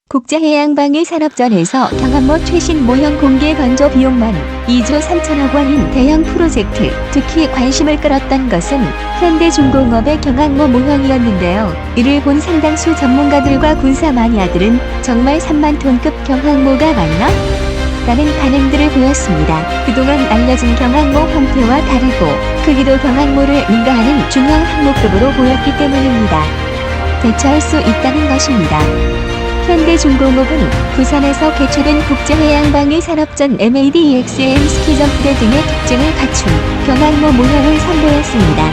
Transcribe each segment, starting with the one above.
국제해양방위 산업전에서 경항모 최신 모형 공개 건조 비용만 2조 3천억 원인 대형 프로젝트, 특히 관심을 끌었던 것은 현대중공업의 경항모 모형이었는데요. 이를 본 상당수 전문가들과 군사 마니아들은 정말 3만 톤급 경항모가 맞나? 라는 반응들을 보였습니다. 그동안 알려진 경항모 형태와 다르고 크기도 경항모를 능가하는 중형 항모급으로 보였기 때문입니다. 대처할 수 있다는 것입니다. 현대중공업은 부산에서 개최된 국제해양방위 산업전 MADEXM 스키점프대 등의 특징을 갖춘 경항모 모형을 선보였습니다.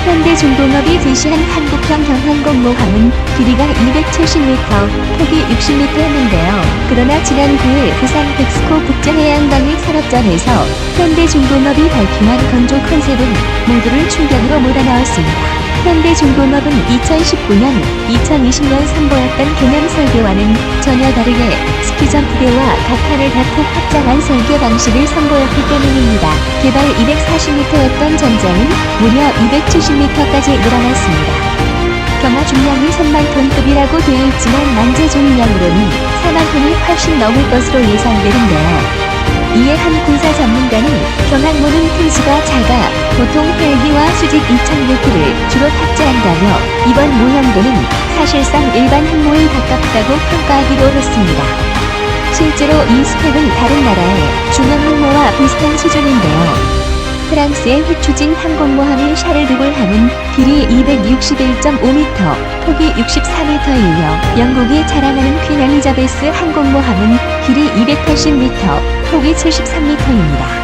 현대중공업이 제시한 한국형 경항공 모형은 길이가 270m, 폭이 60m였는데요. 그러나 지난 9일 부산 텍스코 국제해양방위 산업전에서 현대중공업이 발표한 건조 컨셉은 모두를 충격으로 몰아넣었습니다. 현대중공업은 2019년, 2020년 선보였던 개념 설계와는 전혀 다르게 스키점프대와 각하를 다폭 확장한 설계 방식을 선보였기 때문입니다. 개발 240m였던 전장은 무려 270m까지 늘어났습니다. 경하 중량이 3만 톤급이라고 되어 있지만 만재 종량으로는 4만 톤이 훨씬 넘을 것으로 예상되는데요. 이에 한 군사 전문가는 경항모는 튼수가 작아 보통 헬기와 수직 이착륙기를 주로 탑재한다며 이번 모형도는 사실상 일반 항모에 가깝다고 평가하기도 했습니다. 실제로 이 스펙은 다른 나라의 중형 항모와 비슷한 수준인데요. 프랑스의 후추진 항공모함인 샤를드골함은 길이 261.5m, 폭이 64m에 이어 영국이 자랑하는 퀸 엘리자베스 항공모함은 길이 280m, 폭이 73m입니다.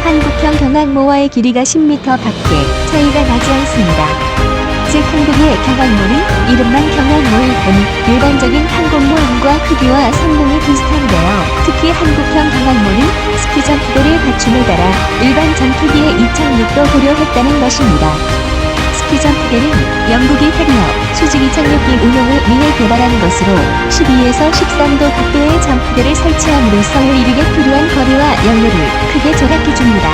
한국형 경항모와의 길이가 10m 밖에 차이가 나지 않습니다. 즉 한국의 경항모는 이름만 경항모일 뿐 일반적인 항공모함과 크기와 성능이 비슷한데요. 특히 한국형 경항모는 스키점프대를 갖춤에 따라 일반 전투기의 이착륙도 고려했다는 것입니다. 스키점프대는 영국이 해리어 수직 이착륙기 운용을 위해 개발한 것으로 12에서 13도 각도의 점프대를 설치함으로써 이륙에 필요한 거리와 연료를 크게 절약해줍니다.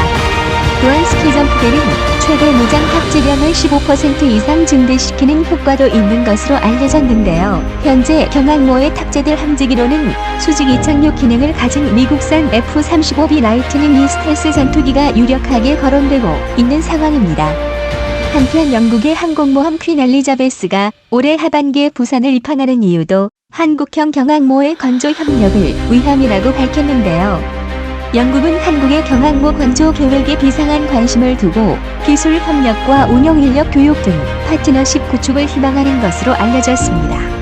또한 스키점프대는 최대 무장 탑재량을 15% 이상 증대시키는 효과도 있는 것으로 알려졌는데요. 현재 경항모에 탑재될 함재기로는 수직 이착륙 기능을 가진 미국산 F-35B 라이트닝 이 스텔스 전투기가 유력하게 거론되고 있는 상황입니다. 한편 영국의 항공모함 퀸 엘리자베스가 올해 하반기에 부산을 입항하는 이유도 한국형 경항모의 건조 협력을 위함이라고 밝혔는데요. 영국은 한국의 경항모 건조 계획에 비상한 관심을 두고 기술 협력과 운용 인력 교육 등 파트너십 구축을 희망하는 것으로 알려졌습니다.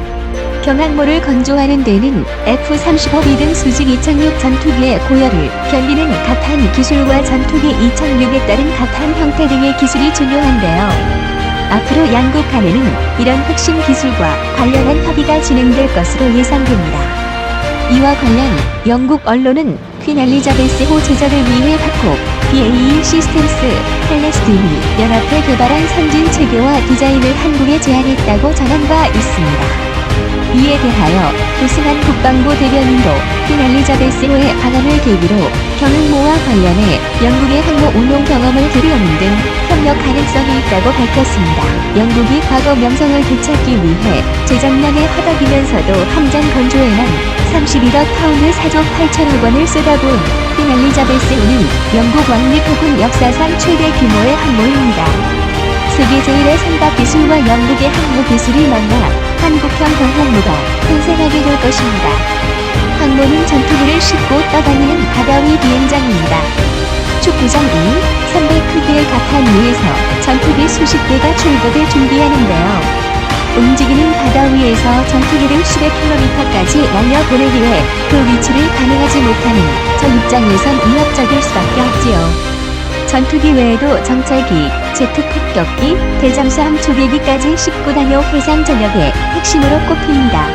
경항모를 건조하는 데는 F-35B 등 수직 이착륙 전투기의 고열을 견디는 갑판 기술과 전투기 이착륙에 따른 갑판 형태 등의 기술이 중요한데요. 앞으로 양국 간에는 이런 핵심 기술과 관련한 협의가 진행될 것으로 예상됩니다. 이와 관련 영국 언론은 퀸 엘리자베스호 제작을 위해 각국 BAE 시스템스, 헬레스틴이 연합해 개발한 선진 체계와 디자인을 한국에 제안했다고 전한 바 있습니다. 이에 대하여 도승한 국방부 대변인도 퀸 엘리자베스호의 방한을 계기로 경항모와 관련해 영국의 항모 운용 경험을 교류하는 등 협력 가능성이 있다고 밝혔습니다. 영국이 과거 명성을 되찾기 위해 재작년에 허덕이면서도 함정 건조에만 31억 파운드 4조 8천억 원을 쏟아부은 퀸 엘리자베스호는 영국 왕립해군 역사상 최대 규모의 항모입니다. 세계 제1의 선박 기술과 영국의 항모 기술이 만나 한국형 경항모가 탄생하게 될 것입니다. 항모는 전투기를 싣고 떠다니는 바다 위 비행장입니다. 축구장 2, 300 크기의 갑판 위에서 전투기 수십 대가 출격을 준비하는데요. 움직이는 바다 위에서 전투기를 수백 킬로미터까지 날려보내기에 그 위치를 가능하지 못하는 적 입장에선 위협적일 수밖에 없지요. 전투기 외에도 정찰기, 제트 폭격기, 대잠수함 초계기까지 싣고 다녀 해상 전역의 핵심으로 꼽힙니다.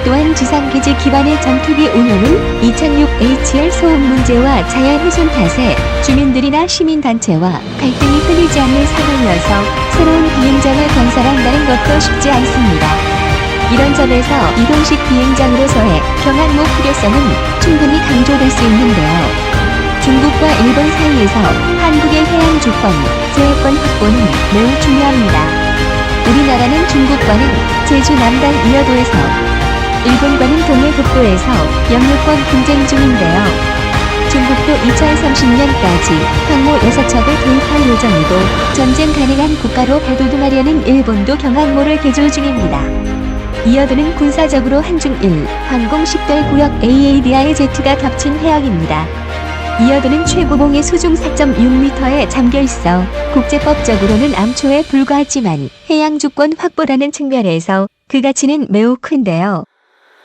또한 지상기지 기반의 전투기 운용은 이착륙 HL 소음 문제와 자연 훼손 탓에 주민들이나 시민단체와 갈등이 끊이지 않는 상황이어서 새로운 비행장을 건설한다는 것도 쉽지 않습니다. 이런 점에서 이동식 비행장으로서의 경항모 필요성은 충분히 강조될 수 있는데요. 중국과 일본 사이에서 한국의 해양 주권, 제해권 확보는 매우 중요합니다. 우리나라는 중국과는 제주 남단 이어도에서 일본과는 동해 국도에서 영유권 분쟁 중인데요. 중국도 2030년까지 항모 6척을 도입할 예정이고 전쟁 가능한 국가로 발돋움하려는 일본도 경항모를 개조 중입니다. 이어드는 군사적으로 한중1 항공 10별 구역 AADIZ가 겹친 해역입니다. 이어드는 최고봉의 수중 4.6m에 잠겨있어 국제법적으로는 암초에 불과하지만 해양 주권 확보라는 측면에서 그 가치는 매우 큰데요.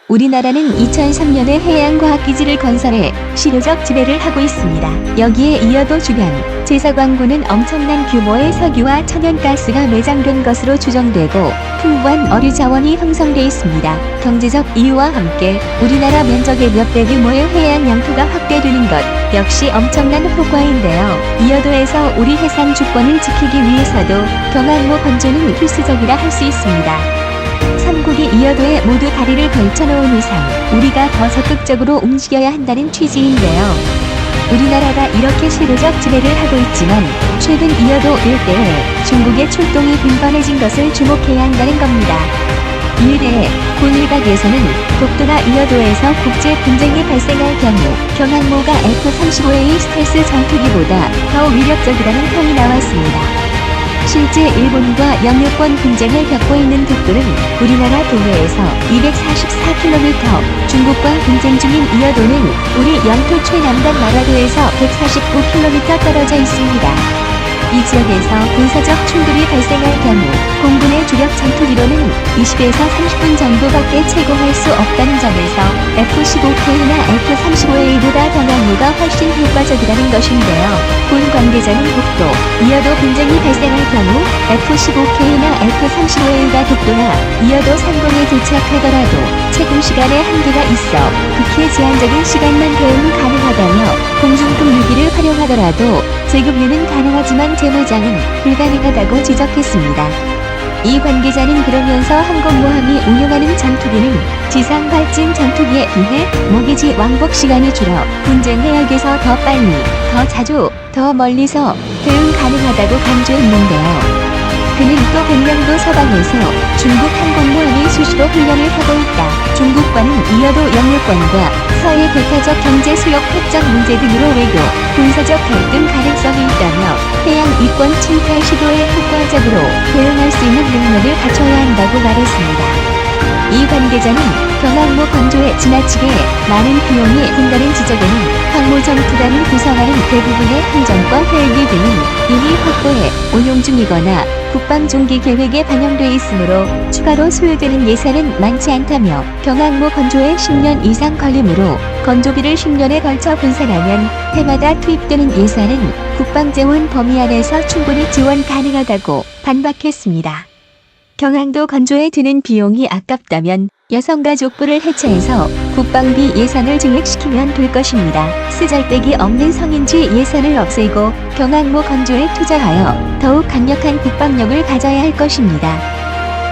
우리나라는 2003년에 해양과학기지를 건설해 실효적 지배를 하고 있습니다. 여기에 이어도 주변 제사광구는 엄청난 규모의 석유와 천연가스가 매장된 것으로 추정되고 풍부한 어류 자원이 형성돼 있습니다. 경제적 이유와 함께 우리나라 면적의 몇 배 규모의 해양 영토가 확대되는 것 역시 엄청난 효과인데요. 이어도에서 우리 해상 주권을 지키기 위해서도 경항모 건조는 필수적이라 할 수 있습니다. 삼국이 이어도에 모두 다리를 걸쳐놓은 이상 우리가 더 적극적으로 움직여야 한다는 취지인데요. 우리나라가 이렇게 실효적 지배를 하고 있지만 최근 이어도 일대에 중국의 출동이 빈번해진 것을 주목해야 한다는 겁니다. 일대 군일각에서는 독도나 이어도에서 국제 분쟁이 발생할 경우 경항모가 F-35A 스텔스 전투기보다 더 위력적이라는 평이 나왔습니다. 실제 일본과 영유권 분쟁을 겪고 있는 독도는 우리나라 동해에서 244km, 중국과 분쟁 중인 이어도는 우리 영토 최남단 마라도에서 149km 떨어져 있습니다. 이 지역에서 군사적 충돌이 발생할 경우 공군의 주력 전투기로는 20에서 30분 정도밖에 채공할 수 없다는 점에서 F-15K나 F-35A보다 경항모가 훨씬 효과적이라는 것인데요. 군 관계자는 독도, 이어도 분쟁이 발생할 경우 F-15K나 F-35A가 독도나 이어도 상공에 도착하더라도 채공 시간에 한계가 있어 극히 제한적인 시간만 대응 가능하다며 공중급 무기를 활용하더라도 재급류는 가능하지만 재무장은 불가능하다고 지적했습니다. 이 관계자는 그러면서 항공모함이 운용하는 전투기는 지상 발진 전투기에 비해 모기지 왕복 시간이 줄어 분쟁 해역에서 더 빨리, 더 자주, 더 멀리서 대응 가능하다고 강조했는데요. 그는 또 백령도 서방에서 중국 항공모함이 수시로 훈련을 하고 있다. 중국과는 이어도 영유권과 서해 배타적 경제 수역 확장 문제 등으로 외교, 군사적 갈등 가능성이 있다며 해양 이권 침탈 시도에 효과적으로 대응할 수 있는 능력을 갖춰야 한다고 말했습니다. 이 관계자는 경항모 건조에 지나치게 많은 비용이 든다는 지적에는 항모전투단을 구성하는 대부분의 항정과 헬기 등은 이미 확보해 운용 중이거나 국방종기 계획에 반영돼 있으므로 추가로 소요되는 예산은 많지 않다며 경항모 건조에 10년 이상 걸리므로 건조비를 10년에 걸쳐 분산하면 해마다 투입되는 예산은 국방재원 범위 안에서 충분히 지원 가능하다고 반박했습니다. 경항도 건조에 드는 비용이 아깝다면 여성가족부를 해체해서 국방비 예산을 증액시키면 될 것입니다. 쓰잘데기 없는 성인지 예산을 없애고 경항모 건조에 투자하여 더욱 강력한 국방력을 가져야 할 것입니다.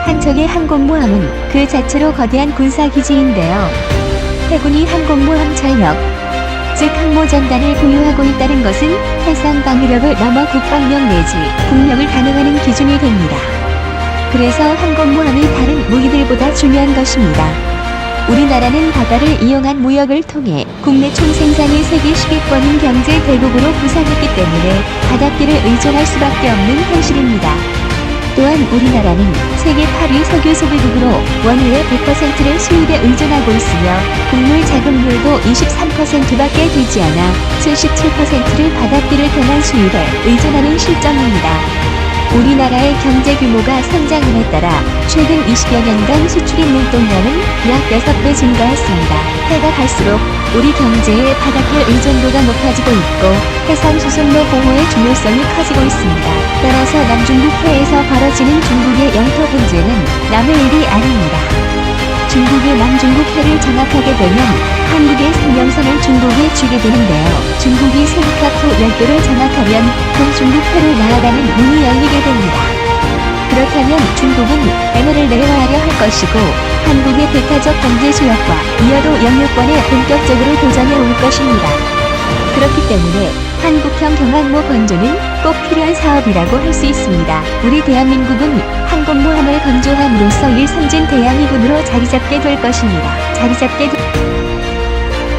한 척의 항공모함은 그 자체로 거대한 군사기지인데요. 해군이 항공모함 전력, 즉 항모전단을 보유하고 있다는 것은 해상 방위력을 넘어 국방력 내지 국력을 가늠하는 기준이 됩니다. 그래서 항공모함이 다른 무기들보다 중요한 것입니다. 우리나라는 바다를 이용한 무역을 통해 국내 총생산이 세계 10위권인 경제 대국으로 부상했기 때문에 바닷길을 의존할 수밖에 없는 현실입니다. 또한 우리나라는 세계 8위 석유 소비국으로 원유의 100%를 수입에 의존하고 있으며 국물 자급률도 23%밖에 되지 않아 77%를 바닷길을 통한 수입에 의존하는 실정입니다. 우리나라의 경제 규모가 성장함에 따라 최근 20여 년간 수출입 물동량은 약 6배 증가했습니다. 해가 갈수록 우리 경제의 바닷길 의존도가 높아지고 있고 해상 수송로 보호의 중요성이 커지고 있습니다. 따라서 남중국해에서 벌어지는 중국의 영토 분쟁은 남의 일이 아닙니다. 중국이 남중국해를 장악하게 되면 한국의 생명선을 중국에 주게 되는데요. 중국이 세계카토 열도를 장악하면 동중국해로 나아가는 문이 열리게 됩니다. 그렇다면 중국은 애무를 내려하려 할 것이고 한국의 배타적 경제 수역과 이어도 영유권에 본격적으로 도전해 올 것입니다. 그렇기 때문에 한국형 경항모 건조는 꼭 필요한 사업이라고 할 수 있습니다. 우리 대한민국은 항공모함을 건조함으로써 1선진 대양이군으로 자리잡게 될 것입니다.